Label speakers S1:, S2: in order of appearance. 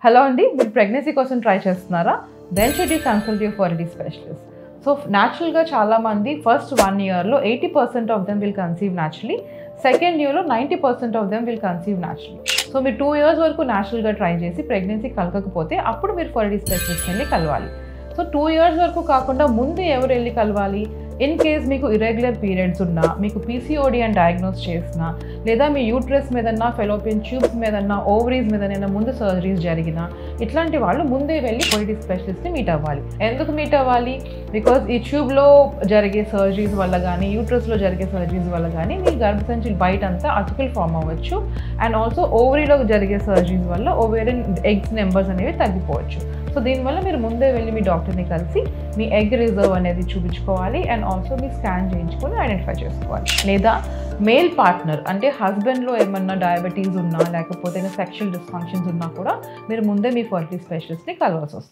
S1: Hello అండి, మీరు pregnancy కోసం ట్రై చేస్తున్నారా? Then should you consult your fertility specialist. So న్యాచురల్గా చాలామంది ఫస్ట్ 1 yearలో 80% of them will conceive naturally, second ఇయర్లో 90% of them will conceive naturally. So మీరు 2 years వరకు న్యాచురల్గా ట్రై చేసి ప్రెగ్నెన్సీ కలగకపోతే అప్పుడు మీరు ఫర్టిలిటీ స్పెషలిస్ట్ వెళ్ళి కలవాలి. సో 2 years వరకు కాకుండా ముందు ఎవరు వెళ్ళి కలవాలి? ఇన్ కేస్ మీకు ఇర్రెగ్యులర్ పీరియడ్స్ ఉన్నా, మీకు పీసీఓడి అని డయాగ్నోస్ చేసినా, లేదా మీ యూట్రస్ మీదన్నా, ఫెలోపియన్ ట్యూబ్స్ మీదన్నా, ఓవరీస్ మీదనైనా ముందు సర్జరీస్ జరిగినా, ఇట్లాంటి వాళ్ళు ముందే వెళ్ళి ఫర్టిలిటీ స్పెషలిస్ట్ని మీట్ అవ్వాలి. ఎందుకు మీట్ అవ్వాలి? బికాజ్ ఈ ట్యూబ్లో జరిగే సర్జరీస్ వల్ల కానీ, యూట్రస్లో జరిగే సర్జరీస్ వల్ల కానీ మీ గర్భసంచి బయట అంతా అతుకులు ఫామ్ అవ్వచ్చు. అండ్ ఆల్సో ఓవరీలో జరిగే సర్జరీస్ వల్ల ఓవేరియన్ ఎగ్స్ నెంబర్స్ అనేవి తగ్గిపోవచ్చు. సో దీనివల్ల మీరు ముందే వెళ్ళి మీ డాక్టర్ని కలిసి మీ ఎగ్ రిజర్వ్ అనేది చూపించుకోవాలి. అండ్ ఆల్సో మీ స్కాన్ చేయించుకొని ఐడెంటిఫై చేసుకోవాలి. లేదా మేల్ పార్ట్నర్ అంటే హస్బెండ్లో ఏమన్నా డయాబెటీస్ ఉన్నా, లేకపోతే సెక్షువల్ డిస్ఫంక్షన్స్ ఉన్నా కూడా మీరు ముందే మీ ఫర్టిలిటీ స్పెషలిస్ట్ని కలవాల్సి వస్తుంది.